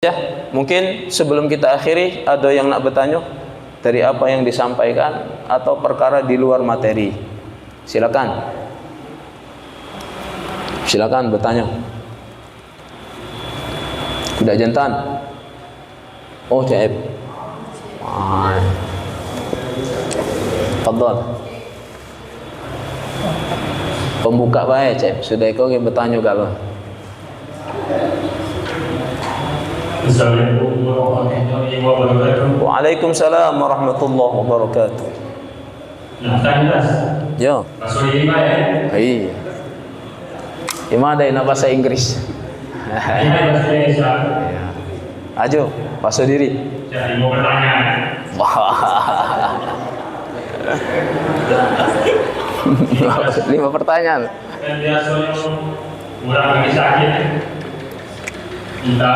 Ya, mungkin sebelum kita akhiri ada yang nak bertanya dari apa yang disampaikan atau perkara di luar materi. Silakan. Silakan bertanya. Tidak jantan. Oh, Caib. Fadhal. Pembuka baik, Caib. Sudah kau yang bertanya gak apa? Assalamualaikum warahmatullahi wabarakatuh. Waalaikumsalam warahmatullahi wabarakatuh. Nah, jelas. Ya. Masuk ini Pak ya? Iya. Ima ada yang bahasa Inggris. Ini bahasa Indonesia. Ya. Ajo, pasal diri. Jadi mau pertanyaan. Wah. 5 pertanyaan. Kan biasanya orang lagi sakit, kita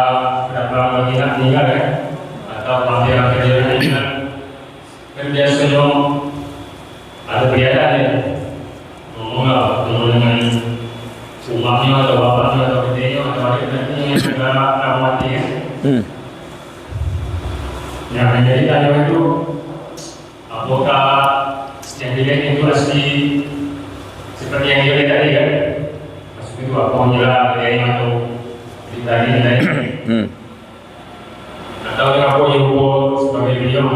berapa lagi nak meninggal ya, atau panggilan kejadian meninggal. Kan biasanya ada biaya ya, ngomong dengan umatnya atau bapaknya atau gedenya atau adiknya negara kamu mati ya. Yang menjadi tanya itu, apakah yang dilihat itu asli seperti yang dilihat tadi kan? Maksudnya itu apa menjelaskan gedenya atau tadi atau dengan apa yang sebagai beliau.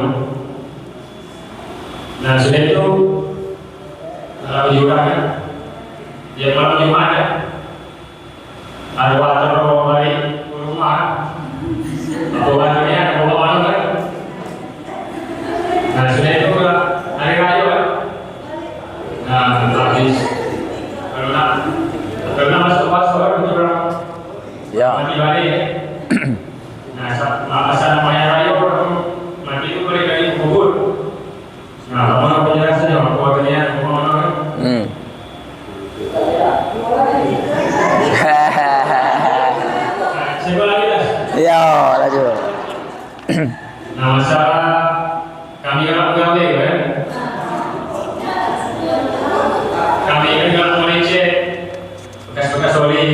Nah sudah itu kalau diurangkan dia malam Jumat ada water baik rumah atau waternya ada bawa kan. Nah sudah itu hari raya kan. Nah habis karena masuk pasar itu orang Ya. mati balik. Nah asal namanya raya orang mati itu boleh dari kubur. Nah orang penjelasannya orang keluarganya orang kan. Siapa lagi dah? Ya, laju. Nah masalah kami orang pegawai kan, kami kan kalau mau cek bekas-bekas oli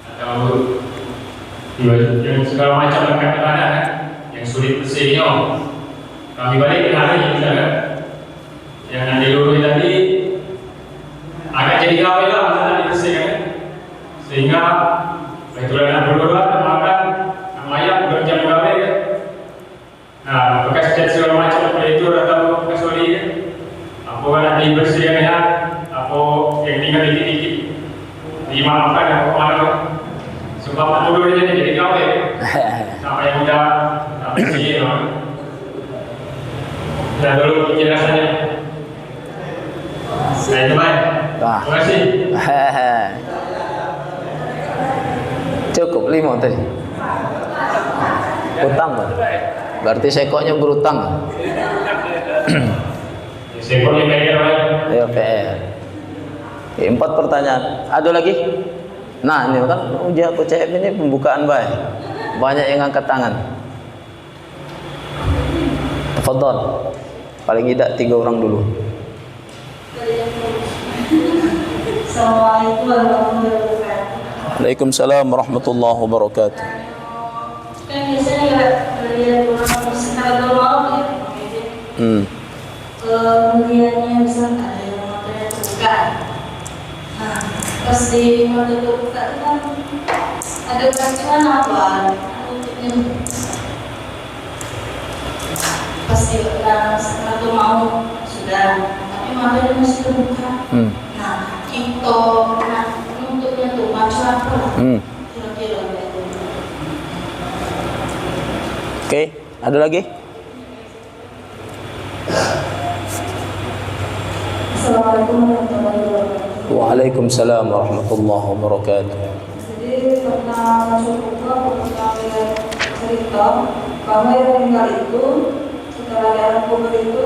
atau yang segala macam lekat ada kan, yang sulit bersihnya, kami balik ke hari kita kan, yang nanti dulu tadi agak jadi gawe lah masalah dibersihkan, sehingga itulah nak berdoa makan ayam bekerja gawe kan. Nah, bekas cat segala macam seperti itu atau bekas oli kan, apa nanti bersihkan ya, apa yang tinggal dikit-dikit dimaafkan apa mana, sebab mudurnya jadi gawe sampai yang udah sampai sini kan. Nah dulu penjelasannya. Nah itu baik. Terima kasih. Cukup 5 tadi. Utang, Pak. Berarti sekoknya berutang. Sekolahnya PR Pak. Ya, PR. 4 pertanyaan. Ada lagi? Nah, ini kan ujian aku cek ini pembukaan baik. Banyak yang angkat tangan. Tafadhol. Paling tidak 3 orang dulu. Assalamualaikum warahmatullahi wabarakatuh. Waalaikumsalam warahmatullahi wabarakatuh. Kan biasanya ya lihat orang sekitar malam ya. Kemudiannya bisa ada yang matanya terbuka. Nah, pas di mata terbuka itu kan ada kacauan apa? Pas di satu mau sudah, tapi matanya masih terbuka. Nah, itu bentuknya tuh macam apa? Kira-kira gitu. Oke, ada lagi? Assalamualaikum warahmatullahi wabarakatuh. Waalaikumsalam warahmatullahi wabarakatuh. Jadi pernah masuk buku, pernah lihat cerita bahwa yang meninggal itu setelah di alam kubur itu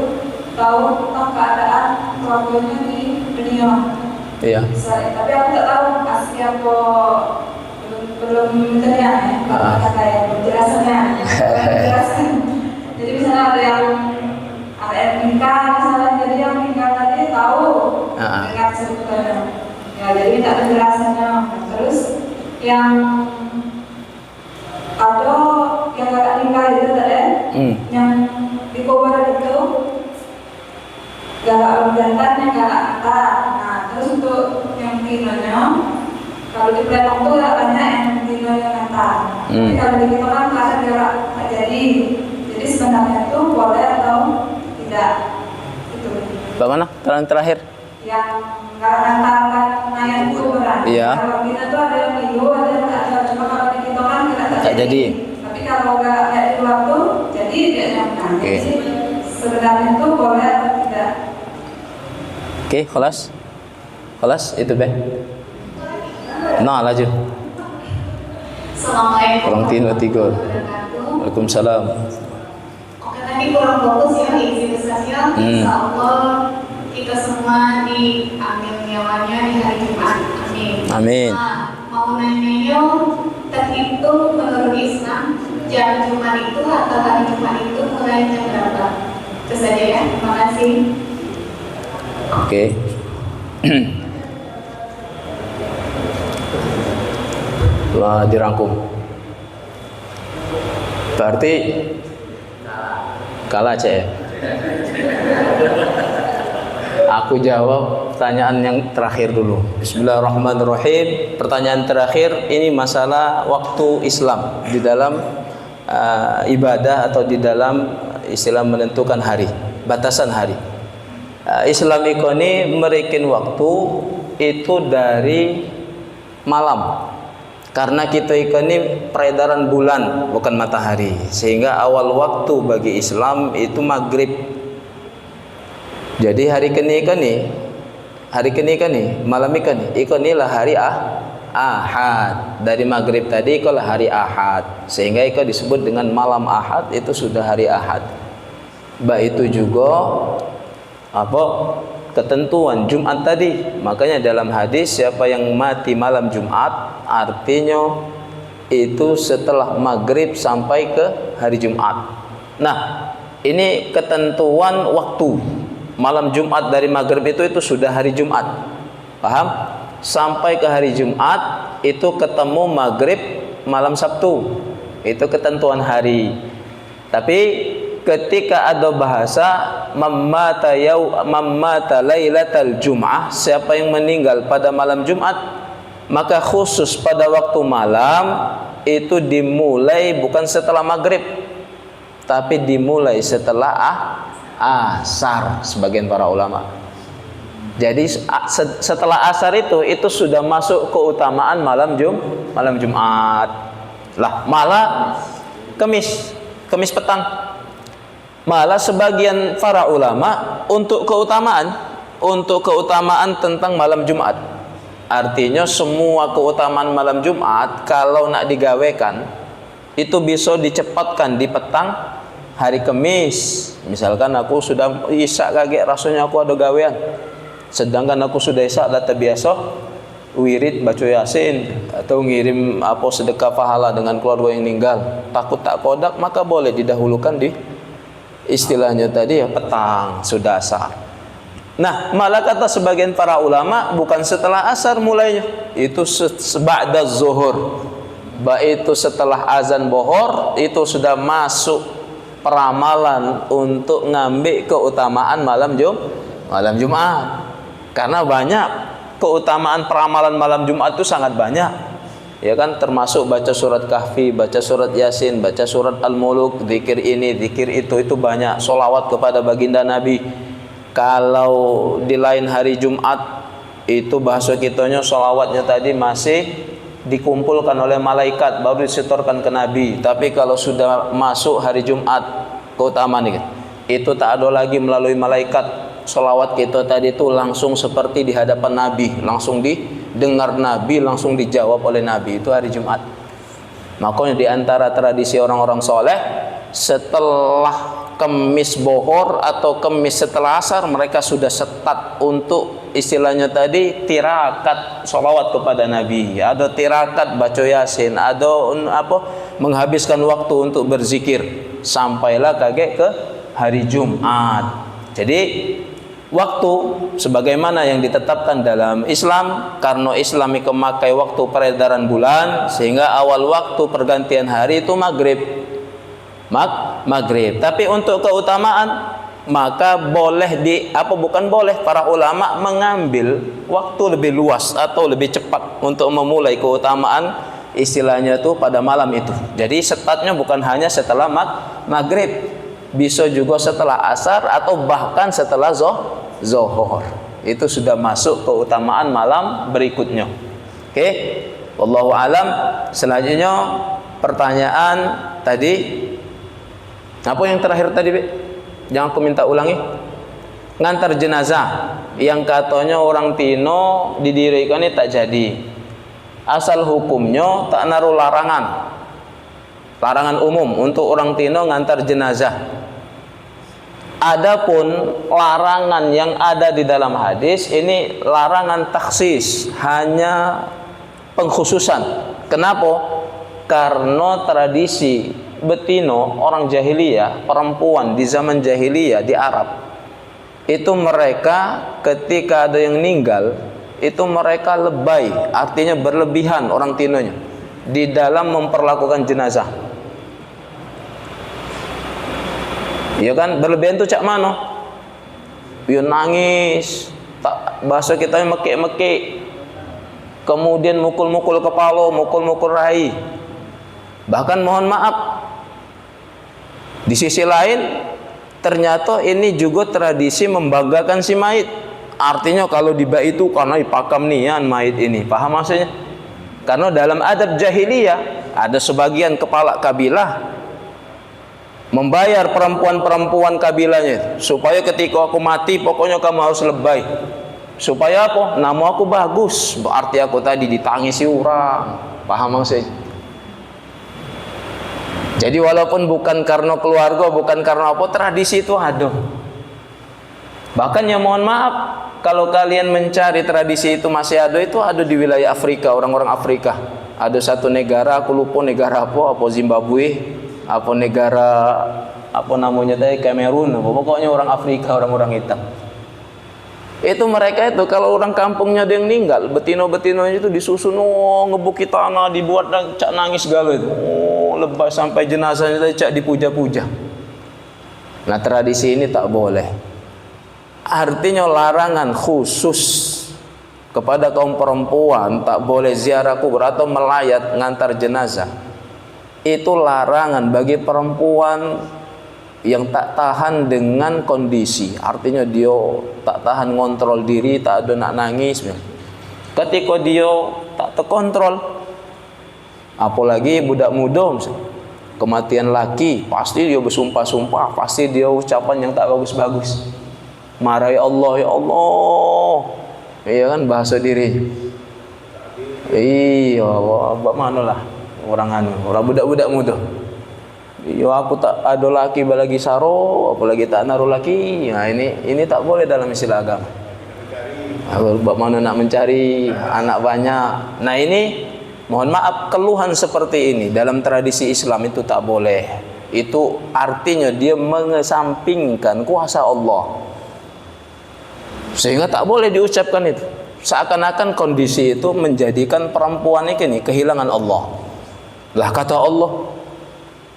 tahu tentang keadaan keluarganya di dunia. Iya. Tapi aku tak tahu asli apa, belum terlihat ya, kata yang penjelasannya. Jadi misalnya ada yang nikah, misalnya jadi yang nikah tadi tahu dengar ceritanya. Ya jadi minta penjelasannya. Terus yang apa kobaran itu galak jantannya galak antar. Nah terus untuk yang tinonya, kalau di peleton tuh ya banyak yang tinonya antar. Tapi kalau di kita kan kadang galak tak jadi. Jadi sebenarnya itu boleh atau tidak itu. Bagaimana? Terakhir? Yang galak antarkan nanya itu berat. Iya. Kalau kita tuh ada yang itu, ada yang tak ada. Cuma kalau di kita kan kita Tak jadi. Tapi kalau galak kayak di luar tuh jadi dia nyaman. Oke. Jadi sebenarnya itu boleh atau tidak. Oke, kelas itu be. Nah, laju. Assalamualaikum Kurang tiga. wabarakatuh. Waalaikumsalam. Oke, tadi kurang fokus ya di istimewa. Insya Allah kita semua diambil nyawanya di hari Jumat. Amin. Amin. Nah, mau nanya terhitung menurut Islam jam Jumat itu atau hari Jumat itu mulai jam berapa? Itu saja ya. Terima kasih. Oke. Telah dirangkum. Berarti kalah Cek ya? Aku jawab pertanyaan yang terakhir dulu. Bismillahirrahmanirrahim. Pertanyaan terakhir ini masalah waktu Islam di dalam ibadah atau di dalam istilah menentukan hari, batasan hari. Islam ini memberikan waktu itu dari malam. Karena kita ini peredaran bulan bukan matahari, sehingga awal waktu bagi Islam itu maghrib. Jadi hari kini malam ikonilah hari Ahad. Dari maghrib tadi ikolah hari Ahad, sehingga itu disebut dengan malam Ahad, itu sudah hari Ahad. Itu juga ketentuan Jumat tadi. Makanya dalam hadis siapa yang mati malam Jumat, artinya itu setelah maghrib sampai ke hari Jumat. Nah, ini ketentuan waktu. Malam Jumat dari maghrib itu sudah hari Jumat. Paham? Sampai ke hari Jumat itu ketemu maghrib malam Sabtu. Itu ketentuan hari. Tapi ketika ada bahasa mammata lailatal jum'ah, siapa yang meninggal pada malam Jumat, maka khusus pada waktu malam itu dimulai bukan setelah maghrib, tapi dimulai setelah asar sebagian para ulama. Jadi setelah asar itu sudah masuk keutamaan malam Jumat. Lah, malah Kamis petang. Malah sebagian para ulama untuk keutamaan tentang malam Jumat. Artinya semua keutamaan malam Jumat kalau nak digawekan itu bisa dicepatkan di petang hari Kamis. Misalkan aku sudah isak kaget rasanya aku ada gawean. Sedangkan aku sudah isak dah terbiasa wirid baca Yasin atau ngirim sedekah pahala dengan keluarga yang meninggal. Takut tak kodak maka boleh didahulukan di istilahnya tadi ya petang sudah asar. Nah, malah kata sebagian para ulama bukan setelah asar mulainya, itu ba'da zuhur. Itu setelah azan bohor itu sudah masuk peramalan untuk ngambil keutamaan malam Jumat. Karena banyak keutamaan peramalan malam Jumat itu sangat banyak. Ya kan, termasuk baca surat Kahfi, baca surat Yasin, baca surat Al-Muluk, zikir ini, zikir itu banyak. Sholawat kepada baginda Nabi. Kalau di lain hari Jumat itu bahasa kitanya sholawatnya tadi masih dikumpulkan oleh malaikat baru disetorkan ke Nabi. Tapi kalau sudah masuk hari Jumat keutamaan itu tak ada lagi melalui malaikat. Sholawat kita tadi itu langsung seperti di hadapan Nabi, langsung didengar Nabi, langsung dijawab oleh Nabi. Itu hari Jumat. Makanya di antara tradisi orang-orang soleh, setelah Kemis bohor atau Kemis setelah asar, mereka sudah setat untuk istilahnya tadi tirakat sholawat kepada Nabi. Ada tirakat baca Yasin, ada menghabiskan waktu untuk berzikir sampailah kaget ke hari Jumat. Jadi waktu sebagaimana yang ditetapkan dalam Islam, karena Islam memakai waktu peredaran bulan, sehingga awal waktu pergantian hari itu maghrib. maghrib. Tapi untuk keutamaan maka boleh bukan boleh, para ulama mengambil waktu lebih luas atau lebih cepat untuk memulai keutamaan istilahnya itu pada malam itu. Jadi startnya bukan hanya setelah maghrib, bisa juga setelah asar atau bahkan setelah zuhur. Itu sudah masuk keutamaan malam berikutnya. Oke, wallahu alam. Selanjutnya pertanyaan tadi, apa yang terakhir tadi, Be? Jangan aku minta ulangi. Ngantar jenazah yang katanya orang Tino didirikan ini tak jadi. Asal hukumnya tak naruh larangan. Larangan umum untuk orang Tino ngantar jenazah. Adapun larangan yang ada di dalam hadis ini larangan taksis, hanya pengkhususan. Kenapa? Karena tradisi betino orang jahiliyah, perempuan di zaman jahiliyah di Arab itu, mereka ketika ada yang meninggal itu mereka lebay, artinya berlebihan orang tinonya di dalam memperlakukan jenazah. Iya kan, berlebihan tuh cak mano? Dia nangis, tak bahasa kita mekik-mekik, kemudian mukul-mukul kepala, mukul-mukul rahi. Bahkan mohon maaf, di sisi lain ternyata ini juga tradisi membanggakan si mayit. Artinya kalau tiba itu karena ipakam nian mayit ini, paham maksudnya? Karena dalam adab jahiliyah ada sebagian kepala kabilah membayar perempuan-perempuan kabilahnya supaya ketika aku mati pokoknya kamu harus lebay. Supaya apa? Nama aku bagus, berarti aku tadi ditangisi orang, paham maksudnya? Jadi walaupun bukan karena keluarga, bukan karena apa, tradisi itu ada. Bahkan ya mohon maaf, kalau kalian mencari tradisi itu masih ada, itu ada di wilayah Afrika, orang-orang Afrika. Ada satu negara, aku lupa negara apa Zimbabwe, apa negara apa namanya tadi, Kamerun, pokoknya orang Afrika, orang-orang hitam. Itu mereka itu kalau orang kampungnya ada yang meninggal, betino-betino itu disusun, ngebuki tanah, dibuat cak nangis segala itu. Lebay sampai jenazahnya tadi cak dipuja-puja. Nah, tradisi ini tak boleh. Artinya larangan khusus kepada kaum perempuan tak boleh ziarah kubur atau melayat ngantar jenazah. Itu larangan bagi perempuan yang tak tahan dengan kondisi. Artinya dia tak tahan ngontrol diri, tak ada nak nangis. Ketika dia tak terkontrol, apalagi budak muda misalnya, kematian laki, pasti dia bersumpah-sumpah, pasti dia ucapan yang tak bagus-bagus. Marahi Allah, ya Allah, iya kan bahasa diri. Iya, mana lah orang budak-budak muda. Iya, aku tak ada laki balagi saro, apalagi tak naruh laki. Nah, ini tak boleh dalam istilah agama. Mana nak mencari anak banyak. Nah, ini mohon maaf, keluhan seperti ini dalam tradisi Islam itu tak boleh. Itu artinya dia mengesampingkan kuasa Allah, sehingga tak boleh diucapkan itu. Seakan-akan kondisi itu menjadikan perempuan ini kehilangan Allah. Lah kata Allah,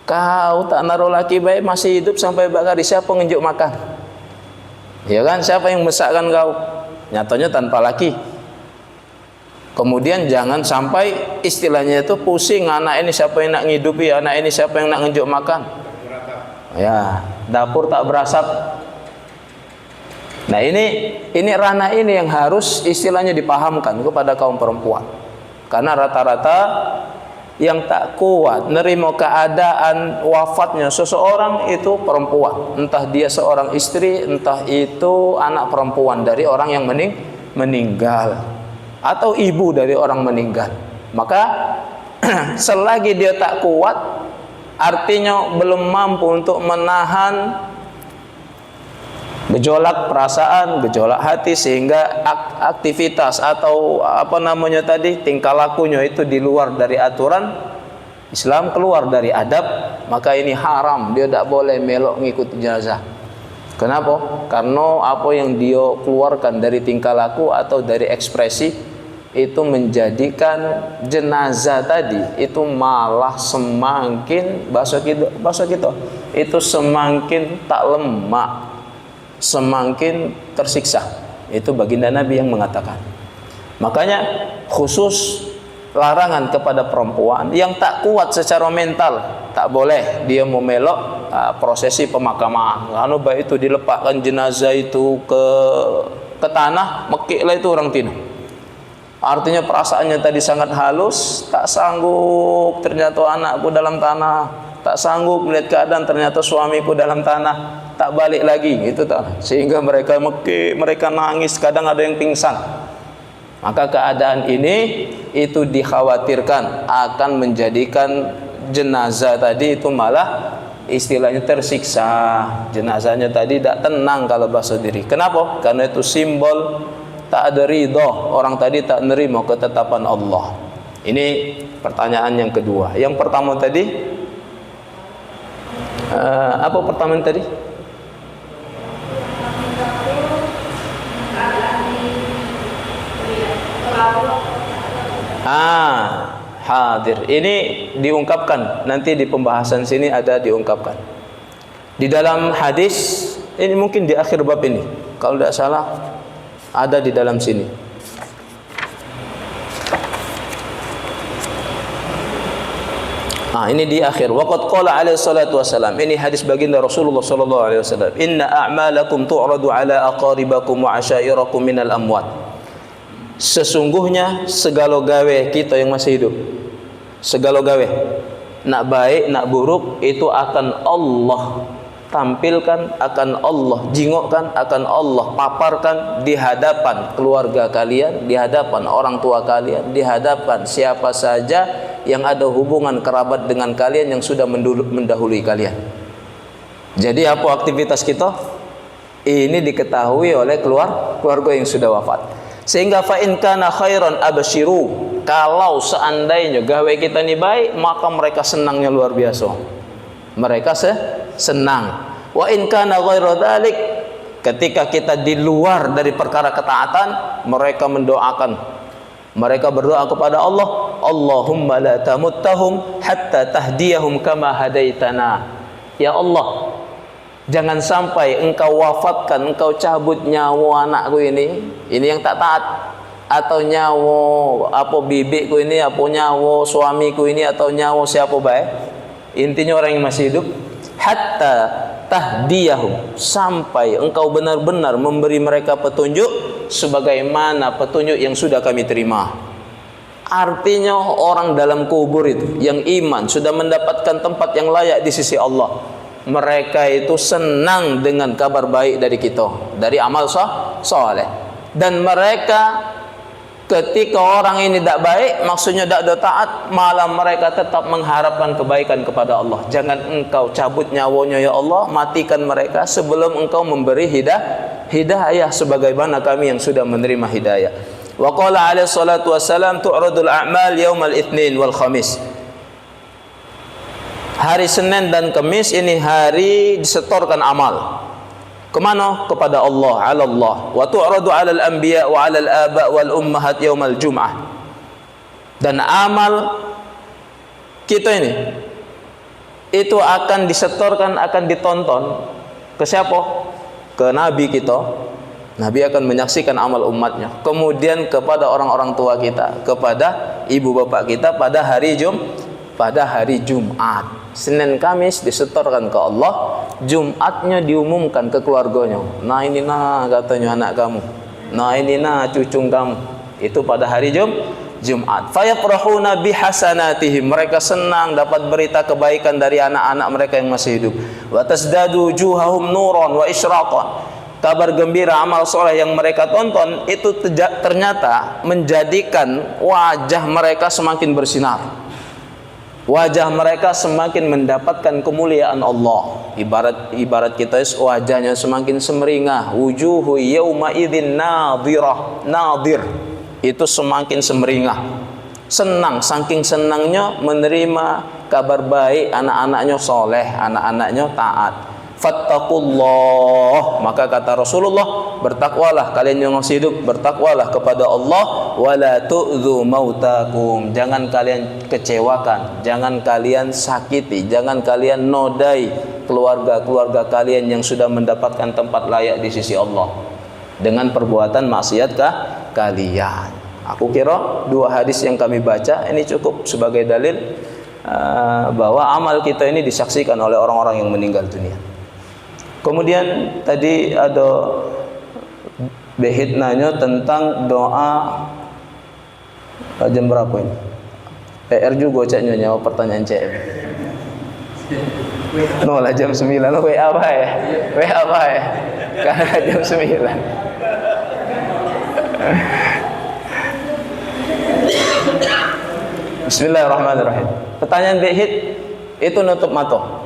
kau tak naruh laki baik masih hidup sampai bakari, siapa ngejuk makan? Ya kan, siapa yang mesakkan kau? Nyatanya tanpa laki. Kemudian jangan sampai istilahnya itu pusing, anak ini siapa yang nak ngidupi, anak ini siapa yang nak ngejuk makan. Ya, dapur tak berasap. Nah, ini ranah ini yang harus istilahnya dipahamkan kepada kaum perempuan. Karena rata-rata yang tak kuat nerima keadaan wafatnya seseorang itu perempuan. Entah dia seorang istri, entah itu anak perempuan dari orang yang meninggal, atau ibu dari orang meninggal. Maka selagi dia tak kuat, artinya belum mampu untuk menahan gejolak perasaan, gejolak hati, sehingga aktivitas atau apa namanya tadi, tingkah lakunya itu di luar dari aturan Islam, keluar dari adab, maka ini haram, dia tidak boleh melok ngikut jenazah. Kenapa? Karena apa yang dia keluarkan dari tingkah laku atau dari ekspresi itu menjadikan jenazah tadi itu malah semakin bahasa kita itu semakin tak lemak, semakin tersiksa. Itu baginda Nabi yang mengatakan. Makanya khusus larangan kepada perempuan yang tak kuat secara mental, tak boleh dia memelok prosesi pemakaman. Lalu baik itu dilepaskan jenazah itu ke tanah, mekiklah itu orang Tino. Artinya perasaannya tadi sangat halus, tak sanggup ternyata anakku dalam tanah, tak sanggup melihat keadaan ternyata suamiku dalam tanah, tak balik lagi itu tak. Sehingga mereka mekik, mereka nangis, kadang ada yang pingsan. Maka keadaan ini itu dikhawatirkan akan menjadikan jenazah tadi itu malah istilahnya tersiksa. Jenazahnya tadi tidak tenang kalau bahasa diri. Kenapa? Karena itu simbol tak ada ridho, orang tadi tak nerima ketetapan Allah. Ini pertanyaan yang kedua. Yang pertama tadi apa pertanyaan tadi? Hadir. Ini diungkapkan nanti di pembahasan sini ada diungkapkan. Di dalam hadis ini mungkin di akhir bab ini, kalau tidak salah ada di dalam sini. Ini di akhir. Waqad qala alaihi salatu wasalam. Ini hadis baginda Rasulullah sallallahu alaihi wasallam. Inna a'malakum tu'radu ala aqaribakum wa asyairakum minal amwat. Sesungguhnya segala gawe kita yang masih hidup, segala gawe, nak baik nak buruk, itu akan Allah tampilkan, akan Allah jingokkan, akan Allah paparkan di hadapan keluarga kalian, di hadapan orang tua kalian, di hadapan siapa saja yang ada hubungan kerabat dengan kalian yang sudah mendahului kalian. Jadi apa aktivitas kita? Ini diketahui oleh keluarga yang sudah wafat. Sehingga fa in kana khairan absyiru, kalau seandainya gawe kita ini baik, maka mereka senangnya luar biasa. Mereka senang. Wa in kana ghairu dzalik, ketika kita di luar dari perkara ketaatan, mereka mendoakan. Mereka berdoa kepada Allah, Allahumma la tamuttahum hatta tahdiyahum kama hadaitana. Ya Allah, jangan sampai engkau wafatkan, engkau cabut nyawa anakku ini yang tak taat, atau nyawa bibikku ini, nyawa suamiku ini, atau nyawa siapa baik. Intinya orang yang masih hidup, hatta tahdiyahum, sampai engkau benar-benar memberi mereka petunjuk sebagaimana petunjuk yang sudah kami terima. Artinya orang dalam kubur itu yang iman sudah mendapatkan tempat yang layak di sisi Allah. Mereka itu senang dengan kabar baik dari kita, dari amal soleh. Dan mereka ketika orang ini tidak baik, maksudnya tidak ada taat, malah mereka tetap mengharapkan kebaikan kepada Allah. Jangan engkau cabut nyawanya ya Allah, matikan mereka sebelum engkau memberi hidayah sebagaimana kami yang sudah menerima hidayah. Wa qala alaihi salatu wassalam tu'radul a'mal yaumal itsnin wal khamis. Hari Senin dan Kamis ini hari disetorkan amal. Kemana? Kepada Allah, ala Allah. Wa tu'radu 'alal anbiya wa 'alal aba wal ummahat yaumal jum'ah. Dan amal kita ini itu akan disetorkan, akan ditonton ke siapa? Ke Nabi kita. Nabi akan menyaksikan amal umatnya. Kemudian kepada orang-orang tua kita, kepada ibu bapak kita pada hari Jumat. Senin Kamis disetorkan ke Allah, Jumatnya diumumkan ke keluarganya. Nah ini katanya anak kamu. Nah ini cucu kamu. Itu pada hari Jumat. Fayafrahuna bihasanatihim, mereka senang dapat berita kebaikan dari anak-anak mereka yang masih hidup. Wa tasdadu wujuhahum nuran wa isyraqan. Kabar gembira amal soleh yang mereka tonton itu ternyata menjadikan wajah mereka semakin bersinar. Wajah mereka semakin mendapatkan kemuliaan Allah. Ibarat kita wajahnya semakin semeringah. Wujuhu yawma idzin nadhirah. Nadir itu semakin semeringah. Senang, saking senangnya menerima kabar baik, anak-anaknya soleh, anak-anaknya taat. fattaqullah, maka kata Rasulullah, bertakwalah kalian yang masih hidup, bertakwalah kepada Allah, wala tu'dzu mautakum, jangan kalian kecewakan, jangan kalian sakiti, jangan kalian nodai keluarga-keluarga kalian yang sudah mendapatkan tempat layak di sisi Allah dengan perbuatan maksiatkah kalian. Aku kira dua hadis yang kami baca ini cukup sebagai dalil bahwa amal kita ini disaksikan oleh orang-orang yang meninggal dunia. Kemudian tadi ada Behit nanya tentang doa jam berapa ini? PR juga caknya nyawa pertanyaan CM. No lah jam 9 lo WA apa ya? WA apa ya? Karena jam 9. Bismillahirrahmanirrahim. Pertanyaan Behit itu nutup mata.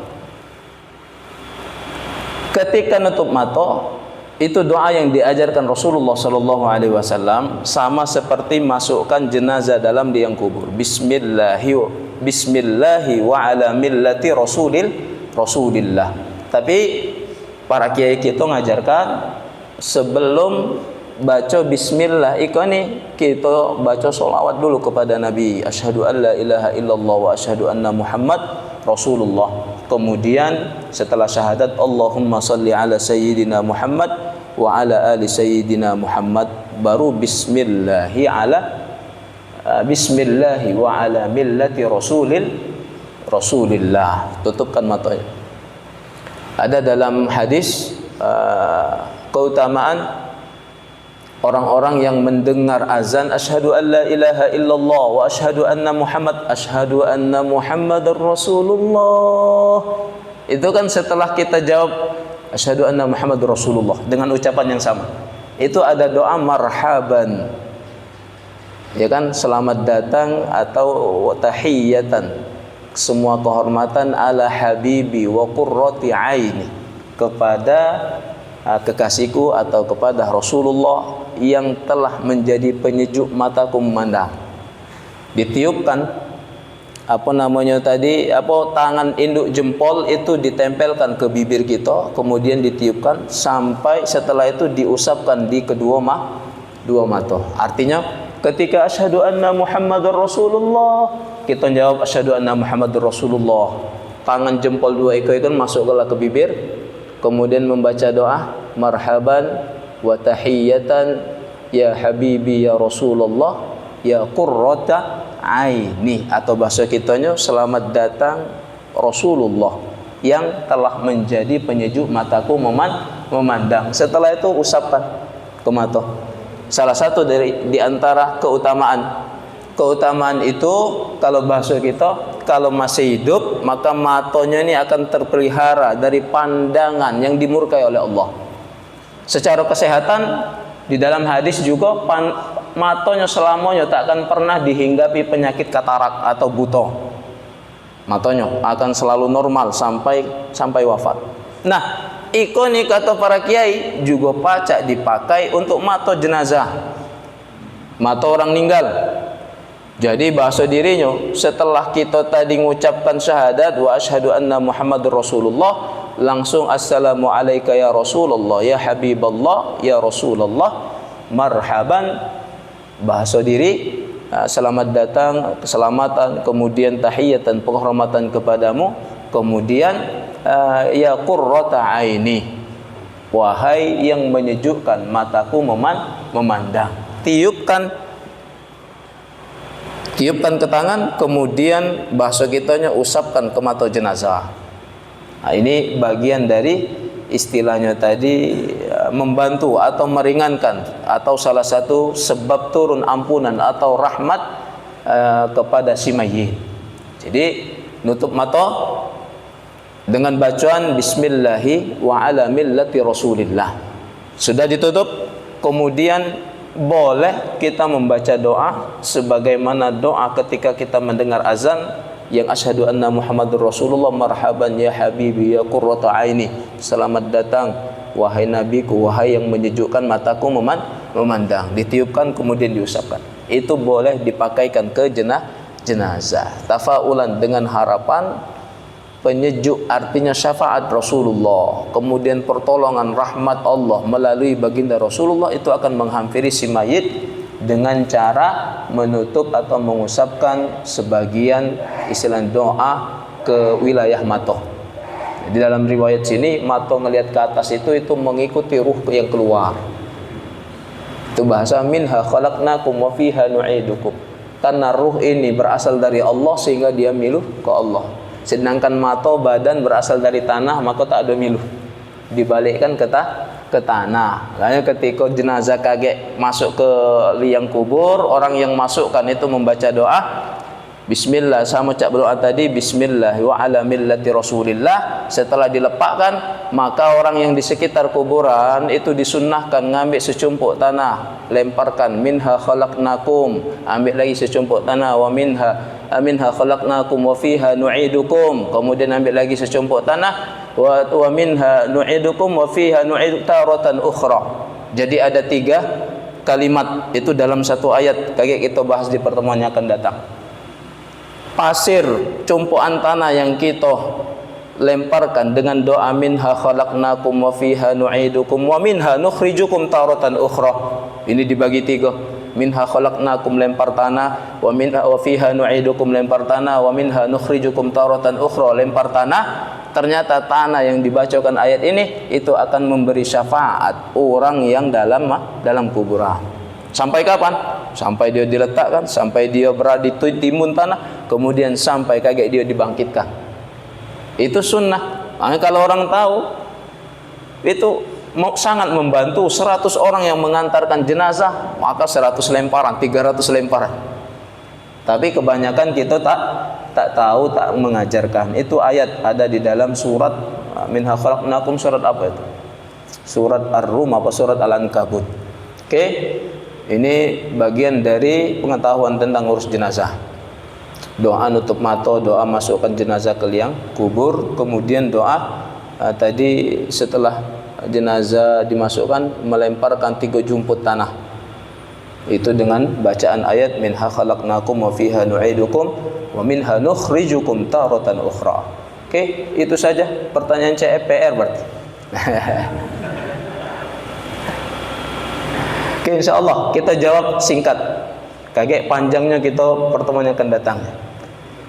Ketika nutup mata, itu doa yang diajarkan Rasulullah sallallahu alaihi wasallam, sama seperti masukkan jenazah dalam liang kubur. Bismillahi wa ala millati Rasulillah. Tapi para kiai kita ngajarkan sebelum baca bismillah ikoni kita baca solawat dulu kepada Nabi. Asyhadu an la ilaha illallah wa asyhadu anna Muhammad Rasulullah. Kemudian setelah syahadat, Allahumma salli ala sayyidina Muhammad wa ala ali sayyidina Muhammad, baru bismillahi wa ala millati Rasulillah. Tutupkan matanya. Ada dalam hadis keutamaan orang-orang yang mendengar azan asyhadu an la ilaha illallah wa asyhadu anna Muhammadar Rasulullah. Itu kan setelah kita jawab asyhadu anna Muhammadar Rasulullah dengan ucapan yang sama, itu ada doa marhaban, ya kan, selamat datang atau tahiyatan, semua kehormatan ala habibi wa qurrati aini, kepada kekasihku atau kepada Rasulullah yang telah menjadi penyejuk mataku memandang. Ditiupkan tangan induk jempol itu ditempelkan ke bibir kita, kemudian ditiupkan sampai setelah itu diusapkan di kedua mata. Artinya ketika asyhadu anna Muhammadar Rasulullah, kita jawab asyhadu anna Muhammadar Rasulullah, tangan jempol dua itu masuklah ke bibir, kemudian membaca doa marhaban wa tahiyatan ya habibi ya Rasulullah ya qurrata aini, atau bahasa kitanya selamat datang Rasulullah yang telah menjadi penyejuk mataku memandang. Setelah itu usapkan ke mata. Salah satu di antara keutamaan itu, kalau bahasa kita, kalau masih hidup maka matanya ini akan terpelihara dari pandangan yang dimurkai oleh Allah. Secara kesehatan, di dalam hadis juga matanya selamanya tak akan pernah dihinggapi penyakit katarak atau buta. Matanya akan selalu normal sampai wafat. Nah, ikoni kata para kiai juga pacak dipakai untuk mata jenazah, mata orang meninggal. Jadi bahasa dirinya setelah kita tadi mengucapkan syahadat wa asyhadu anna Muhammadur Rasulullah, langsung assalamu alayka ya Rasulullah ya Habiballah ya Rasulullah, marhaban, bahasa diri, selamat datang, keselamatan, kemudian tahiyatan, penghormatan kepadamu, kemudian ya qurrata aini, wahai yang menyejukkan mataku memandang. Tiupkan ke tangan, kemudian bahasa kitanya usapkan ke mata jenazah. Nah, ini bagian dari istilahnya tadi membantu atau meringankan, atau salah satu sebab turun ampunan atau rahmat kepada si mayit. Jadi nutup mata dengan bacaan bismillahi wa ala millati Rasulillah. Sudah ditutup, kemudian boleh kita membaca doa sebagaimana doa ketika kita mendengar azan yang asyhadu anna Muhammadur Rasulullah marhaban ya habibi ya qurrata aini, selamat datang wahai nabiku, wahai yang menyejukkan mataku memandang. Ditiupkan kemudian diusapkan. Itu boleh dipakaikan ke jenazah tafaulan, dengan harapan penyejuk artinya syafaat Rasulullah, kemudian pertolongan rahmat Allah melalui baginda Rasulullah, itu akan menghampiri si mayit dengan cara menutup atau mengusapkan sebagian istilah doa ke wilayah matoh. Di dalam riwayat sini matoh ngelihat ke atas itu mengikuti ruh yang keluar. Itu bahasa minha khalaqnakum wa fiha nu'idukum. Karena ruh ini berasal dari Allah sehingga dia miluh ke Allah. Sedangkan matoh badan berasal dari tanah, maka tak ada miluh. Dibalikkan ke tanah. Lalu ketika jenazah kaget masuk ke liang kubur, orang yang masukkan itu membaca doa Bismillah, sama cak berdoa tadi Bismillah wa ala millati Rasulillah. Setelah dilepakkan, maka orang yang di sekitar kuburan itu disunnahkan ngambil secumpuk tanah, lemparkan minha khalaqnakum, ambil lagi secumpuk tanah, wa minha khalaqnakum wa fiha nu'idukum, kemudian ambil lagi secumpuk tanah, wa minha nu'idukum wa fiha nu'id taratan ukhra. Jadi ada 3 kalimat itu dalam satu ayat. Kayak kita bahas di pertemuan yang akan datang. Pasir, cumpukan tanah yang kita lemparkan dengan doa minha khalaqnakum wa fiha nu'idukum wa minha nukhrijukum taratan ukhra. Ini dibagi 3. Minha khalaqnakum lempar tanah, wa minha wa fiha nu'idukum lempar tanah, wa minha nukhrijukum taratan ukhra lempar tanah. Ternyata tanah yang dibacakan ayat ini itu akan memberi syafaat orang yang dalam kuburan. Sampai kapan? Sampai dia diletakkan, sampai dia berada di timun tanah, kemudian sampai kaget dia dibangkitkan. Itu sunnah. Makanya kalau orang tahu, itu sangat membantu. 100 orang yang mengantarkan jenazah, maka 100 lemparan, 300 lemparan. Tapi kebanyakan kita tak tahu, tak mengajarkan. Itu ayat ada di dalam surat minha khalaqnakum, surat apa itu? Surat Ar-Rum apa surat Al-Ankabut. Oke. Ini bagian dari pengetahuan tentang urus jenazah. Doa nutup mata, doa masukkan jenazah ke liang kubur, kemudian doa tadi setelah jenazah dimasukkan melemparkan 3 jumput tanah. Itu dengan bacaan ayat minha khalaqnakum wa fiha nu'idukum wa minha nukhrijukum taratan ukhra. Oke, itu saja pertanyaan CPR berarti. Oke, insyaallah kita jawab singkat. Kaget panjangnya kita pertemuan yang akan datang.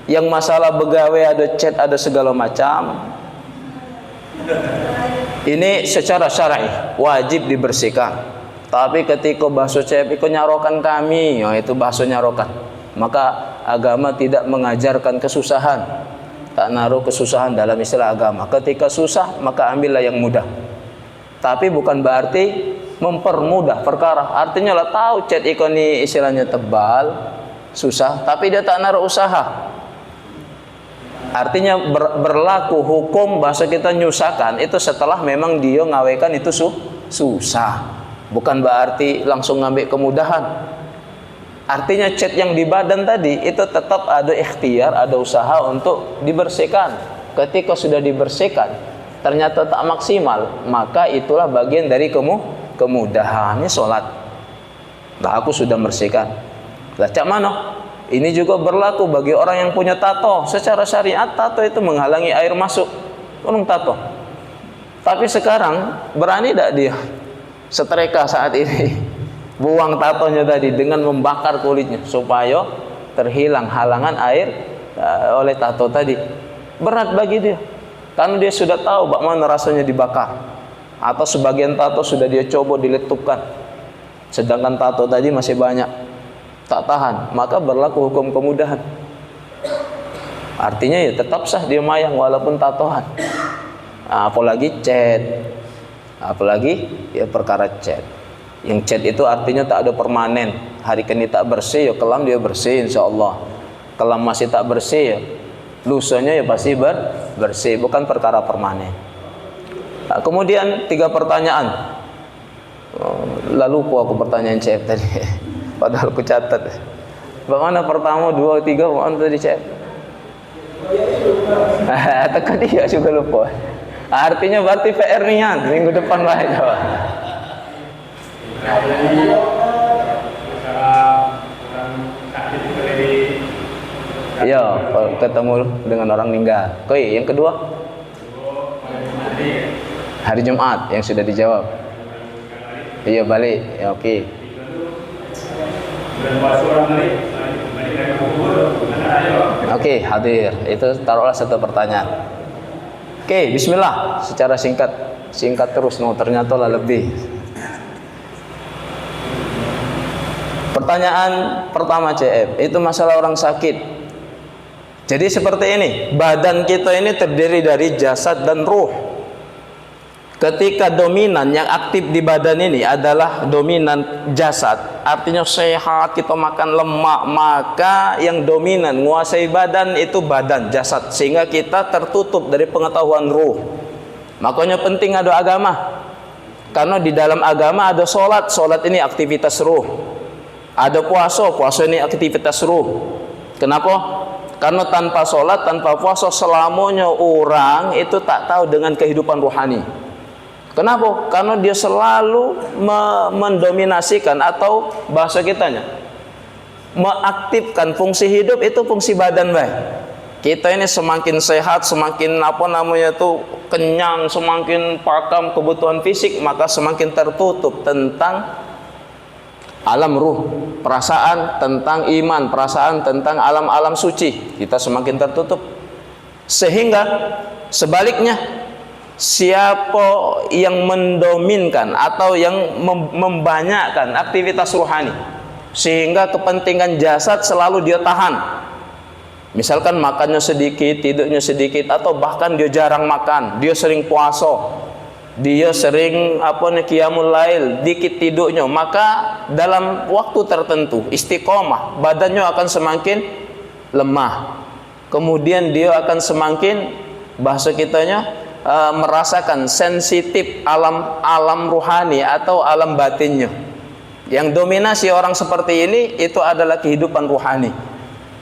Yang masalah begawe ada chat ada segala macam. Ini secara syar'i wajib dibersihkan. Tapi ketika bahasa chat itu nyarokan kami, itu bahasa nyarokan. Maka agama tidak mengajarkan kesusahan. Tak naruh kesusahan dalam istilah agama. Ketika susah maka ambillah yang mudah. Tapi bukan berarti mempermudah perkara. Artinya lah tahu chat ikon ini istilahnya tebal, susah, tapi dia tak naruh usaha. Artinya berlaku hukum bahasa kita nyusahkan itu setelah memang dia ngawekan itu susah. Bukan berarti langsung ngambil kemudahan. Artinya chat yang di badan tadi itu tetap ada ikhtiar, ada usaha untuk dibersihkan. Ketika sudah dibersihkan ternyata tak maksimal, maka itulah bagian dari kemudahan. Ini sholat. Nah, aku sudah bersihkan. Lah cak mana? Ini juga berlaku bagi orang yang punya tato. Secara syariat tato itu menghalangi air masuk. Orang tato. Tapi sekarang berani tak dia setrika saat ini buang tatonya tadi dengan membakar kulitnya supaya terhilang halangan air oleh tato tadi. Berat bagi dia. Karena dia sudah tahu bagaimana rasanya dibakar. Atau sebagian tato sudah dia coba diletupkan, sedangkan tato tadi masih banyak, tak tahan, maka berlaku hukum kemudahan. Artinya ya tetap sah dia mayang walaupun tatoan. Apalagi chat, apalagi ya perkara chat. Yang chat itu artinya tak ada permanen. Hari ini tak bersih ya kelam dia bersih insyaallah. Kelam masih tak bersih ya lusanya ya pasti bersih, bukan perkara permanen. Nah, kemudian 3 pertanyaan. Lalu aku pertanyaan CF tadi. Padahal aku catat. Bagaimana pertama 2 3 bagaimana tadi CF? Tekan dia juga lupa. Artinya berarti PR nian minggu depan lah itu. Ya, ketemu dengan orang meninggal. Koi, yang kedua? Hari Jumat yang sudah dijawab. Iya, balik. Ya, oke. Oke, hadir. Itu taruhlah satu pertanyaan. Oke, bismillah. Secara singkat terus. No, ternyata lah lebih. Pertanyaan pertama CF, itu masalah orang sakit. Jadi seperti ini, badan kita ini terdiri dari jasad dan ruh. Ketika dominan yang aktif di badan ini adalah dominan jasad, artinya sehat, kita makan lemak, maka yang dominan menguasai badan itu badan, jasad, sehingga kita tertutup dari pengetahuan ruh. Makanya penting ada agama, karena di dalam agama ada solat, solat ini aktivitas ruh. Ada puasa, puasa ini aktivitas ruh. Kenapa? Karena tanpa solat, tanpa puasa, selamanya orang itu tak tahu dengan kehidupan rohani. Kenapa? Karena dia selalu mendominasikan, atau bahasa kitanya mengaktifkan fungsi hidup itu fungsi badan baik. Kita ini semakin sehat, semakin kenyang, semakin paham kebutuhan fisik, maka semakin tertutup tentang alam ruh, perasaan tentang iman, perasaan tentang alam-alam suci. Kita semakin tertutup. Sehingga sebaliknya, siapa yang mendominkan atau yang membanyakkan aktivitas rohani sehingga kepentingan jasad selalu dia tahan, misalkan makannya sedikit, tidurnya sedikit, atau bahkan dia jarang makan, dia sering puasa, dia sering qiyamul lail, dikit tidurnya, maka dalam waktu tertentu istiqomah badannya akan semakin lemah. Kemudian dia akan semakin, bahasa kitanya, merasakan sensitif alam rohani atau alam batinnya. Yang dominasi orang seperti ini itu adalah kehidupan rohani.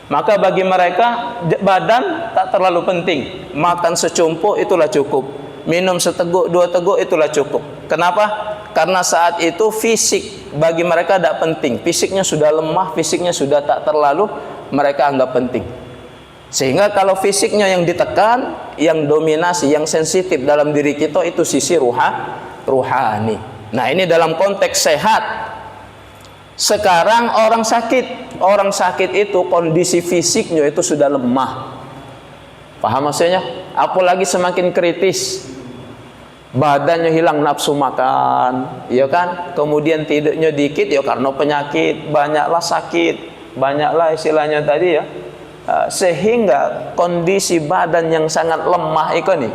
Maka bagi mereka badan tak terlalu penting, makan secumpuk itulah cukup, minum seteguk dua teguk itulah cukup. Kenapa? Karena saat itu fisik bagi mereka tidak penting, fisiknya sudah lemah, fisiknya sudah tak terlalu mereka anggap penting. Sehingga kalau fisiknya yang ditekan, yang dominasi, yang sensitif dalam diri kita itu sisi ruhani. Nah, ini dalam konteks sehat. Sekarang orang sakit itu kondisi fisiknya itu sudah lemah. Paham maksudnya? Apalagi semakin kritis, badannya hilang nafsu makan, ya kan? Kemudian tidurnya dikit, ya karena penyakit, banyaklah sakit, banyaklah istilahnya tadi ya. Sehingga kondisi badan yang sangat lemah itu nih,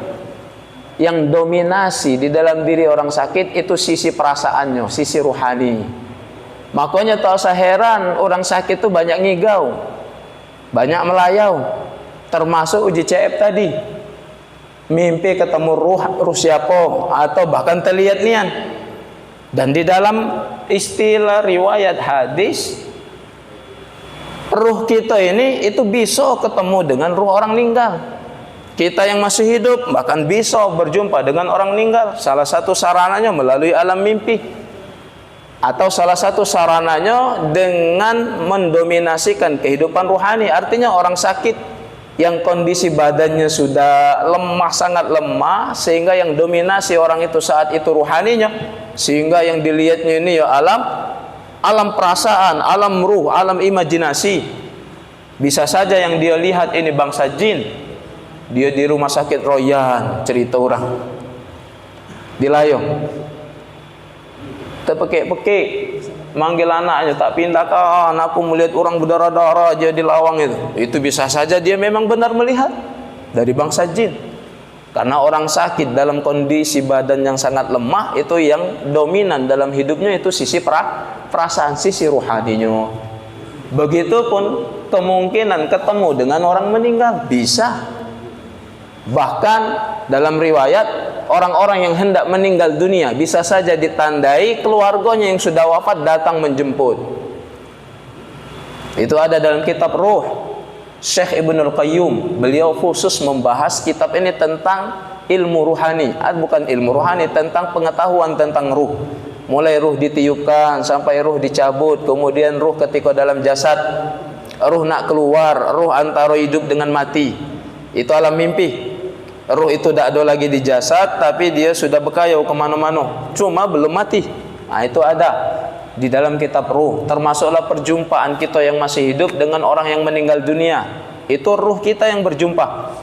yang dominasi di dalam diri orang sakit itu sisi perasaannya, sisi rohani. Makanya tak usah heran orang sakit itu banyak ngigau, banyak melayau, termasuk uji CF tadi, mimpi ketemu ruh siapa, atau bahkan terlihat nian. Dan di dalam istilah riwayat hadis, ruh kita ini itu bisa ketemu dengan ruh orang meninggal. Kita yang masih hidup bahkan bisa berjumpa dengan orang meninggal. Salah satu sarananya melalui alam mimpi, atau salah satu sarananya dengan mendominasikan kehidupan rohani. Artinya orang sakit yang kondisi badannya sudah lemah, sangat lemah, sehingga yang dominasi orang itu saat itu rohaninya, sehingga yang dilihatnya ini ya alam perasaan, alam ruh, alam imajinasi. Bisa saja yang dia lihat ini bangsa jin. Dia di rumah sakit Royan, cerita orang di Layong, terpekik-pekik, manggil anaknya, tak pindahkan, aku melihat orang berdarah-darah aja di lawang itu. Itu bisa saja dia memang benar melihat dari bangsa jin. Karena orang sakit dalam kondisi badan yang sangat lemah, itu yang dominan dalam hidupnya itu sisi perasaan, sisi rohaninya. Begitupun kemungkinan ketemu dengan orang meninggal, bisa. Bahkan dalam riwayat, orang-orang yang hendak meninggal dunia bisa saja ditandai keluarganya yang sudah wafat datang menjemput. Itu ada dalam kitab Ruh. Syekh Ibnul Qayyum, beliau khusus membahas kitab ini tentang ilmu ruhani, bukan ilmu ruhani, tentang pengetahuan tentang ruh. Mulai ruh ditiupkan sampai ruh dicabut, kemudian ruh ketika dalam jasad, Ruh nak keluar, ruh antara hidup dengan mati. Itu alam mimpi. Ruh itu tak ada lagi di jasad, tapi dia sudah berkayau kemana-mana, cuma belum mati. Nah, itu ada di dalam kitab ruh. Termasuklah perjumpaan kita yang masih hidup dengan orang yang meninggal dunia. Itu ruh kita yang berjumpa.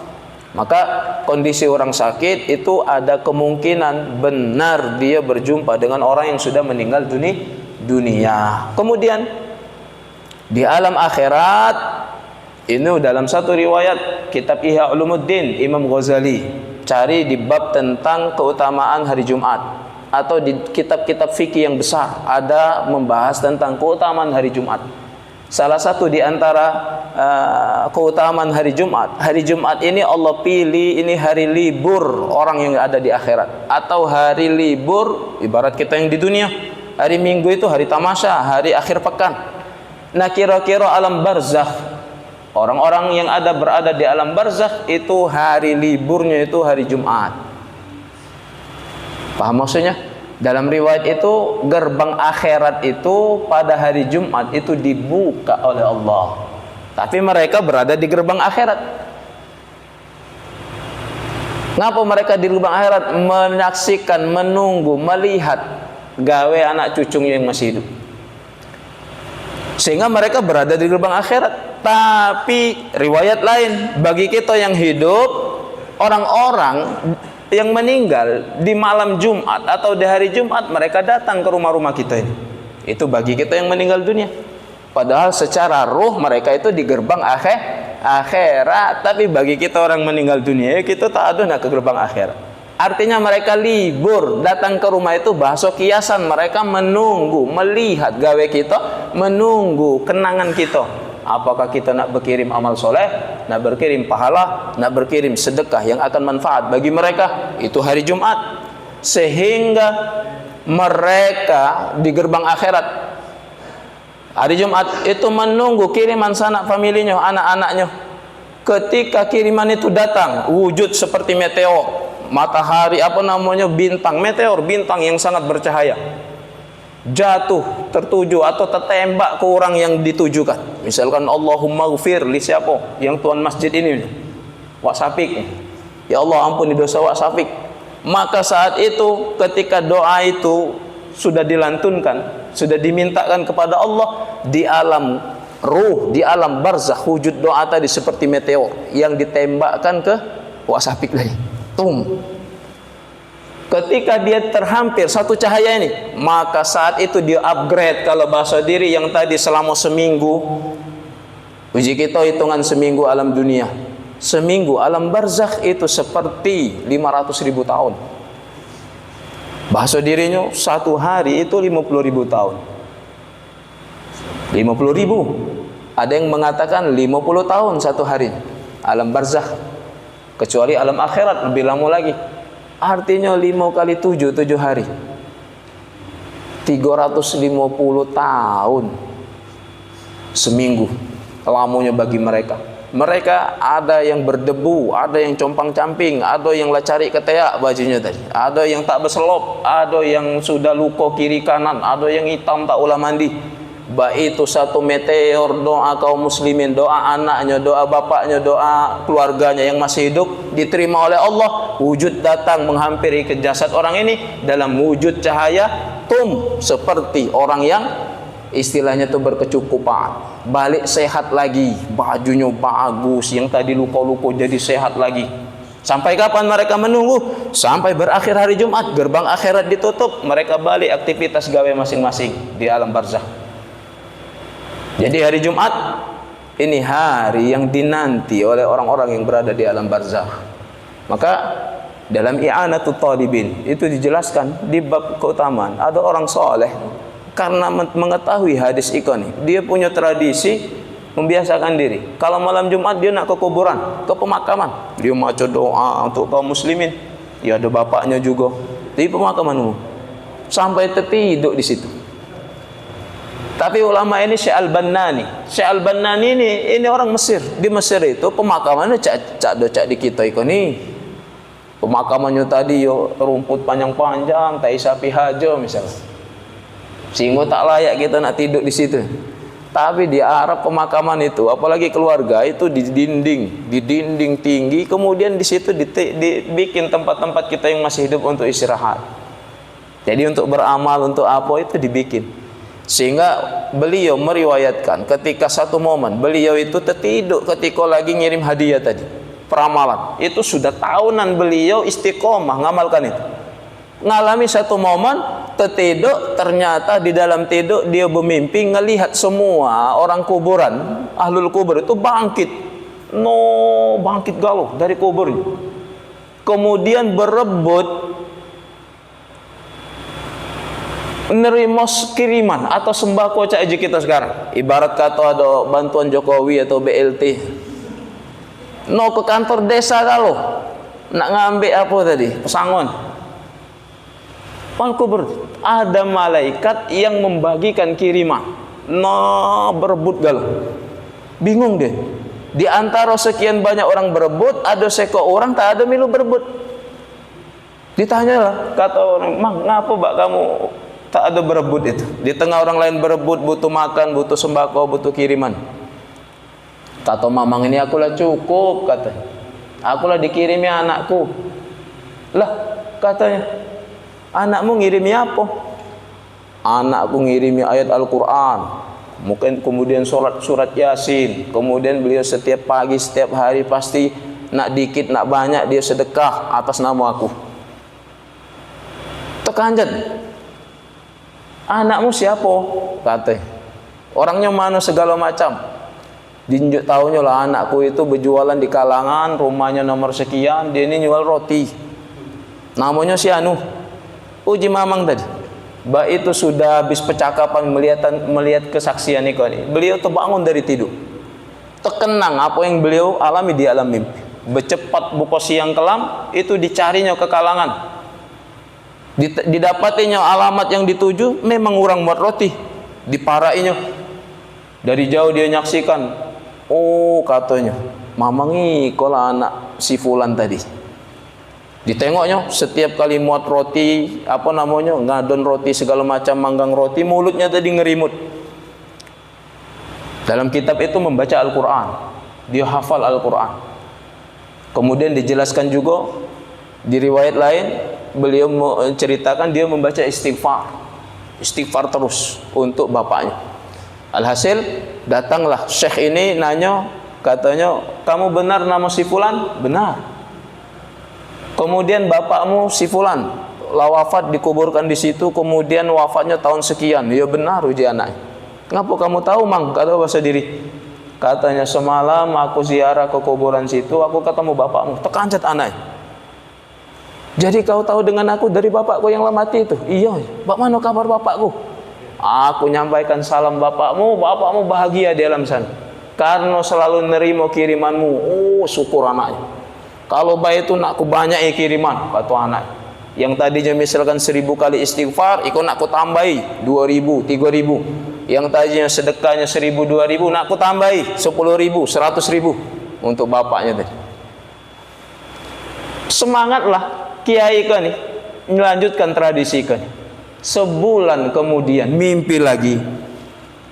Maka kondisi orang sakit itu ada kemungkinan benar dia berjumpa dengan orang yang sudah meninggal dunia. Kemudian di alam akhirat, ini dalam satu riwayat kitab Ihya Ulumuddin Imam Ghazali, cari di bab tentang keutamaan hari Jumat, atau di kitab-kitab fikih yang besar ada membahas tentang keutamaan hari Jumat. Salah satu di antara keutamaan hari Jumat ini Allah pilih ini hari libur orang yang ada di akhirat, atau hari libur ibarat kita yang di dunia. Hari Minggu itu hari tamasya, hari akhir pekan. Nah, kira-kira alam barzakh, orang-orang yang berada di alam barzakh itu hari liburnya itu hari Jumat. Paham maksudnya? Dalam riwayat itu gerbang akhirat itu pada hari Jumat itu dibuka oleh Allah. Tapi mereka berada di gerbang akhirat. Ngapa mereka di gerbang akhirat? Menyaksikan, menunggu, melihat gawe anak cucunya yang masih hidup. Sehingga mereka berada di gerbang akhirat. Tapi riwayat lain, bagi kita yang hidup, orang-orang yang meninggal di malam Jumat atau di hari Jumat, mereka datang ke rumah-rumah kita ini. Itu bagi kita yang meninggal dunia. Padahal secara ruh mereka itu di gerbang akhirat. Tapi bagi kita orang meninggal dunia, kita tak ada nak ke gerbang akhirat. Artinya mereka libur, datang ke rumah itu bahasa kiasan. Mereka menunggu, melihat gawe kita, menunggu kenangan kita. Apakah kita nak berkirim amal soleh, nak berkirim pahala, nak berkirim sedekah yang akan manfaat bagi mereka. Itu hari Jumat. Sehingga mereka di gerbang akhirat hari Jumat itu menunggu kiriman sanak familinya, anak-anaknya. Ketika kiriman itu datang, wujud seperti meteor, matahari, bintang, meteor, bintang yang sangat bercahaya, jatuh, tertuju atau tertembak ke orang yang ditujukan. Misalkan Allahumma ghfir li siapa? Yang tuan masjid ini, Wak Safik. Ya Allah, ampuni dosa Wak Safik. Maka saat itu ketika doa itu sudah dilantunkan, sudah dimintakan kepada Allah, di alam ruh, di alam barzakh, wujud doa tadi seperti meteor yang ditembakkan ke Wak Safik lagi. Ketika dia terhampir satu cahaya ini, maka saat itu dia upgrade. Kalau bahasa diri yang tadi selama seminggu, uji kita hitungan seminggu alam dunia, seminggu alam barzakh itu seperti 500.000 tahun. Bahasa dirinya satu hari itu 50.000 tahun. 50.000. Ada yang mengatakan 50 tahun satu hari alam barzakh. Kecuali alam akhirat lebih lama lagi. Artinya 5 kali 7 hari, 350 tahun seminggu lamanya bagi mereka. Mereka ada yang berdebu, ada yang compang-camping, ada yang cari keteak bajunya tadi, ada yang tak berselop, ada yang sudah luka kiri kanan, ada yang hitam tak ulah mandi. Baik itu satu meteor doa kaum muslimin, doa anaknya, doa bapaknya, doa keluarganya yang masih hidup diterima oleh Allah. Wujud datang menghampiri ke jasad orang ini dalam wujud cahaya, seperti orang yang istilahnya itu berkecukupan, balik sehat lagi, bajunya bagus, yang tadi luka-luka jadi sehat lagi. Sampai kapan mereka menunggu? Sampai berakhir hari Jumat, gerbang akhirat ditutup, mereka balik aktivitas gawe masing-masing di alam barzakh. Jadi hari Jumat ini hari yang dinanti oleh orang-orang yang berada di alam barzakh. Maka dalam I'anatul Talibin itu dijelaskan di bab keutamaan, ada orang soleh karena mengetahui hadis ini, dia punya tradisi membiasakan diri. Kalau malam Jumat dia nak ke kuburan, ke pemakaman, dia baca doa untuk kaum muslimin. Ya ada bapaknya juga di pemakaman umum, sampai tertidur di situ. Tapi ulama ini Syekh Al-Bannani ini orang Mesir. Di Mesir itu pemakamannya cak di kita ini. Pemakamannya tadi yo rumput panjang-panjang, tai sapi haja misalnya. Sehingga tak layak kita nak tidur di situ. Tapi di Arab pemakaman itu, apalagi keluarga itu di dinding tinggi, kemudian di situ dibikin tempat-tempat kita yang masih hidup untuk istirahat. Jadi untuk beramal, untuk apa itu dibikin. Sehingga beliau meriwayatkan ketika satu momen beliau itu tertidur ketika lagi ngirim hadiah tadi, peramalan. Itu sudah tahunan beliau istiqomah ngamalkan itu. Ngalami satu momen tertidur, ternyata di dalam tidur dia bermimpi ngelihat semua orang kuburan, ahlul kubur itu bangkit. Bangkit galuh dari kuburnya. Kemudian berebut menerima kiriman atau sembako cak aja kita sekarang. Ibarat kata ada bantuan Jokowi atau BLT. Ke kantor desa galuh. Nak ngambil apa tadi? Pesangon. Kubur, ada malaikat yang membagikan kiriman. Berebut galuh. Bingung dia. Di antara sekian banyak orang berebut, ada orang tak ada milu berebut. Ditanyalah, kata orang, "Mang, ngapa bak kamu tak ada berebut itu? Di tengah orang lain berebut, butuh makan, butuh sembako, butuh kiriman." Kata mamang, "Ini akulah cukup," katanya. "Akulah dikirimi anakku." Lah, katanya, "Anakmu ngirimi apa?" "Anakku ngirimi ayat Al-Quran, mungkin kemudian surat Yasin, kemudian beliau setiap pagi, setiap hari pasti nak dikit, nak banyak dia sedekah atas nama aku." Tekanjat, "Anakmu siapa?" Katanya, "Orangnya mana segala macam." Dinjuk tahunya lah, anakku itu berjualan di kalangan, rumahnya nomor sekian, dia ini jual roti. Namanya si Anu. Uji mamang tadi. Itu sudah habis percakapan melihat kesaksian ini. Beliau terbangun dari tidur. Terkenang apa yang beliau alami di alam mimpi. Bercepat buka siang kelam, itu dicarinya ke kalangan. Didapatinya alamat yang dituju, memang orang buat roti. Diparainya. Dari jauh dia nyaksikan. Katanya, "Mamangi kola anak si fulan tadi." Ditengoknya setiap kali muat roti, ngadon roti segala macam, manggang roti, mulutnya tadi ngerimut. Dalam kitab itu membaca Al-Quran, dia hafal Al-Quran. Kemudian dijelaskan juga di riwayat lain, beliau menceritakan dia membaca istighfar terus untuk bapaknya. Alhasil datanglah syekh ini nanya, katanya, "Kamu benar nama si fulan?" "Benar." "Kemudian bapakmu si fulan wafat, dikuburkan di situ, kemudian wafatnya tahun sekian." "Ya benar," uji anaknya. "Kenapa kamu tahu, Mang?" Kata bahasa diri. Katanya, "Semalam aku ziarah ke kuburan situ, aku ketemu bapakmu." Tekancat anaknya. "Jadi kau tahu dengan aku dari bapakku yang mati itu?" "Iya." "Bak mana kabar bapakku?" "Aku nyampaikan salam bapakmu bahagia di alam sana karena selalu nerima kirimanmu." Syukur anaknya. "Kalau baik itu nak ku banyak kiriman," kata anak. Yang tadinya misalkan 1000 kali istighfar, ikut nak ku tambahi 2000, 3000. Yang tadinya sedekahnya 1000, 2000, nak ku tambahi 10.000, 100.000 untuk bapaknya tadi. Semangatlah kiai kan nih melanjutkan tradisi kan. Sebulan kemudian mimpi lagi.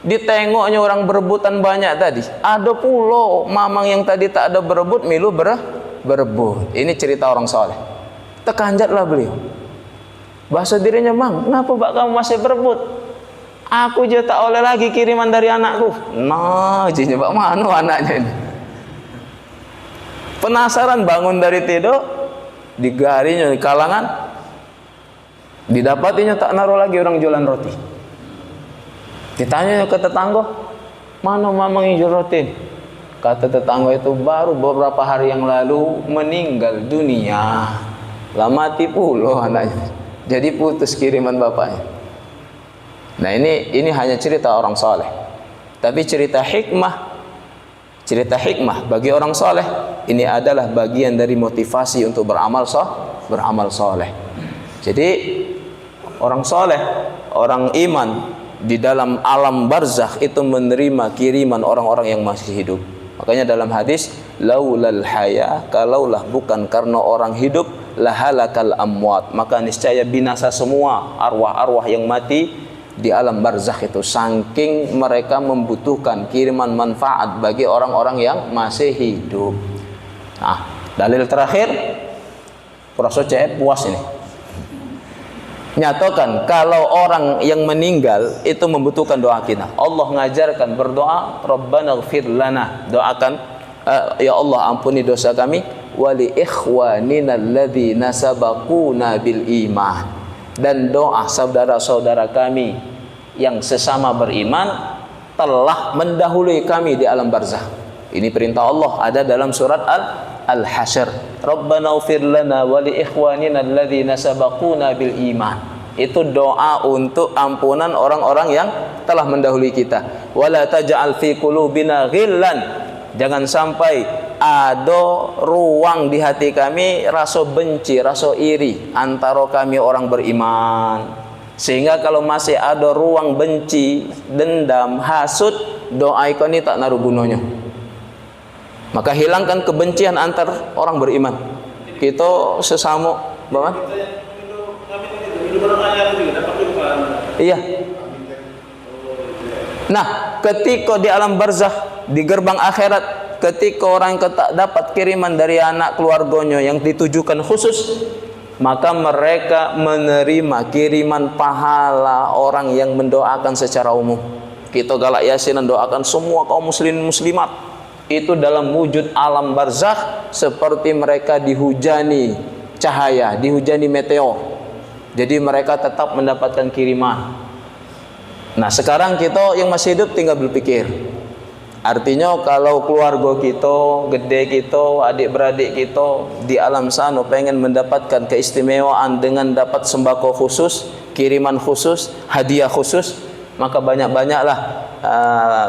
Ditengoknya orang berebutan banyak tadi. Ada pula mamang yang tadi tak ada berebut, milu berebut. Ini cerita orang soleh. Tekanjatlah beliau. Bahasa dirinya, "Mang, kenapa bak kamu masih berebut? Aku je tak oleh lagi kiriman dari anakku." Jinya bak mana anaknya ini? Penasaran, bangun dari tidur, digarinya di kalangan, didapatinya tak naruh lagi orang jualan roti. Ditanya ke tetangga, "Mana mamang yang jual roti?" Kata tetangga itu, "Baru beberapa hari yang lalu meninggal dunia." Lah mati pula anaknya. Jadi putus kiriman bapaknya. Nah ini hanya cerita orang soleh. Tapi cerita hikmah bagi orang soleh, ini adalah bagian dari motivasi untuk beramal soleh. Jadi orang soleh, orang iman di dalam alam barzakh itu menerima kiriman orang-orang yang masih hidup. Makanya dalam hadis, "Laulal haya," kalaulah bukan karena orang hidup, lahalakal amwat, maka niscaya binasa semua arwah-arwah yang mati di alam barzakh itu, saking mereka membutuhkan kiriman manfaat bagi orang-orang yang masih hidup. Nah, dalil terakhir, Profesor CF puas ini. Nyatakan kalau orang yang meninggal itu membutuhkan doa kita. Allah ngajarkan berdoa, Rabbana ighfir lana. Doakan, ya Allah ampuni dosa kami, wali ikhwanina alladzina sabaquna bil iman. Dan doa saudara-saudara kami yang sesama beriman telah mendahului kami di alam barzakh. Ini perintah Allah, ada dalam surat Al-Hasyr. Rabbana ighfir lana wa li ikhwanina alladzina sabaquna bil iman. Itu doa untuk ampunan orang-orang yang telah mendahului kita. Wala taj'al fi qulubina ghillan. Jangan sampai ada ruang di hati kami rasa benci, rasa iri antara kami orang beriman. Sehingga kalau masih ada ruang benci, dendam, hasud, doa ini tak naruh gunanya. Maka hilangkan kebencian antar orang beriman. Kita sesama, Bapak? Iya. Nah, ketika di alam barzakh, di gerbang akhirat, ketika orang tak dapat kiriman dari anak keluarganya yang ditujukan khusus, maka mereka menerima kiriman pahala orang yang mendoakan secara umum. Kita galak yasin doakan semua kaum muslimin muslimat. Itu dalam wujud alam barzakh seperti mereka dihujani cahaya, dihujani meteor. Jadi mereka tetap mendapatkan kiriman. Nah, sekarang kita yang masih hidup tinggal berpikir. Artinya kalau keluarga kita, gede kita, adik-beradik kita di alam sana pengen mendapatkan keistimewaan dengan dapat sembako khusus, kiriman khusus, hadiah khusus, maka banyak-banyaklah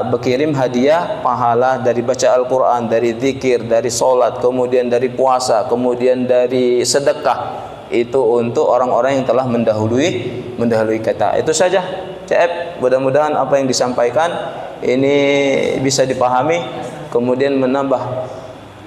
berkirim hadiah pahala dari baca Al-Quran, dari zikir, dari solat, kemudian dari puasa, kemudian dari sedekah. Itu untuk orang-orang yang telah mendahului kita. Itu saja CF, mudah-mudahan apa yang disampaikan ini bisa dipahami, kemudian menambah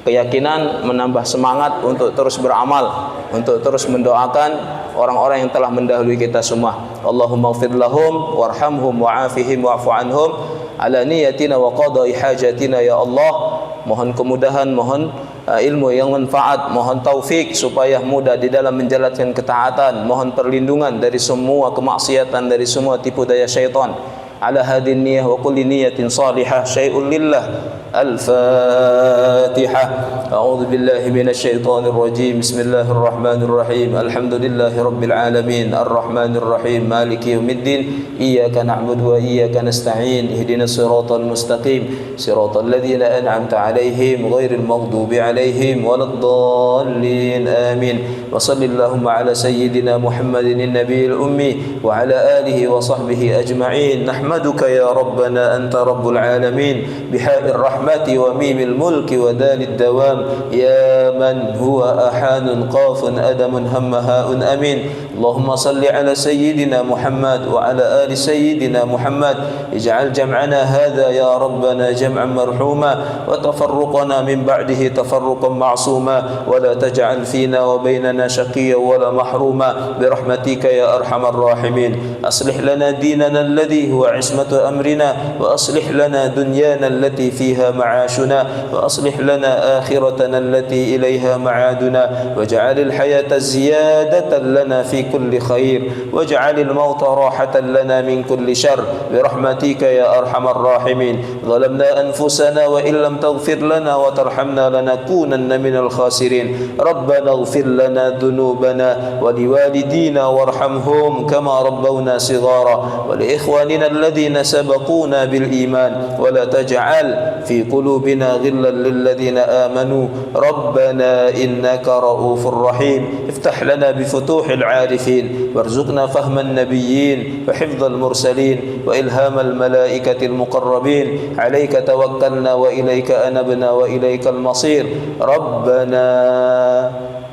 keyakinan, menambah semangat untuk terus beramal, untuk terus mendoakan orang-orang yang telah mendahului kita semua. Allahumma ighfir lahum warhamhum wa'afihim wa'fu anhum ala niyatina wa qada'i hajatina ya Allah. Mohon kemudahan, mohon ilmu yang manfaat, mohon taufik supaya mudah di dalam menjalankan ketaatan, mohon perlindungan dari semua kemaksiatan, dari semua tipu daya syaitan. Ala hadin niyah wa kulli niyatin salihah syai'un lillah. Al-Fatihah. A'udzu billahi minasy syaithanir rajim. Bismillahirrahmanirrahim. Alhamdulillahi rabbil alamin. Arrahmanir rahim. Maliki yaumiddin. Iyyaka na'budu wa iyyaka nasta'in. Ihdinas siratal mustaqim. Siratal ladzina an'amta 'alaihim ghairil maghdubi 'alaihim waladdallin. Amin. Wa sallallahu ala sayyidina Muhammadin an-nabiyil ummi wa ala alihi wa sahbihi ajma'in. Nahmaduka ya rabbana anta rabbul alamin. Biha'ir rahmati wa mimil mulki wa dalid dawam. Ya man huwa ahanun qafun adamun hamma ha'un amin. Allahumma salli ala sayyidina Muhammad wa ala ali sayyidina Muhammad. Ij'al jam'ana hadha ya rabbana jam'an marhuma wa tafarruqana min ba'dihi tafarruqan ma'suma wa la taj'al fina wa bainana shaqiyyan wa la mahruma birahmatika ya arhamar rahimin. Aslih lana dinana alladhi huwa ismatu amrina wa aslih lana dunyana allati fiha معاشنا وأصلح لنا آخرتنا التي إليها معادنا واجعل الحياة زيادة لنا في كل خير واجعل الموت راحة لنا من كل شر برحمتك يا أرحم الراحمين. ظلمنا أنفسنا وإن لم تغفر لنا وترحمنا لنكونن من الخاسرين. ربنا اغفر لنا ذنوبنا ولوالدينا وارحمهم كما ربونا صغارا ولإخواننا الذين سبقونا بالإيمان ولا تجعل في قلوبنا غلا للذين آمنوا ربنا إنك رؤوف رحيم. افتح لنا بفتوح العارفين وارزقنا فهم النبيين وحفظ المرسلين وإلهام الملائكة المقربين. عليك توكلنا وإليك أنبنا وإليك المصير. ربنا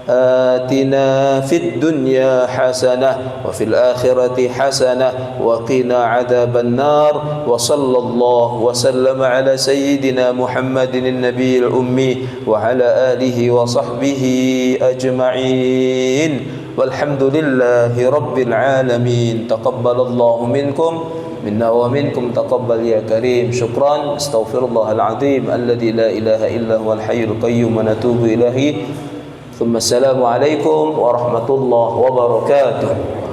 آتنا في الدنيا حسنة وفي الآخرة حسنة وقنا عذاب النار. وصلى الله وسلم على سيدنا محمد النبي الأمي وعلى آله وصحبه أجمعين. walhamdulillahi rabbil alamin. Taqabbalallahu minkum minna wa minkum taqabbal ya karim. Syukran. Astaghfirullahal azim alladzi la ilaha illa huwal hayyul qayyum wa natubu ilaihi. Assalamualaikum warahmatullahi wabarakatuh.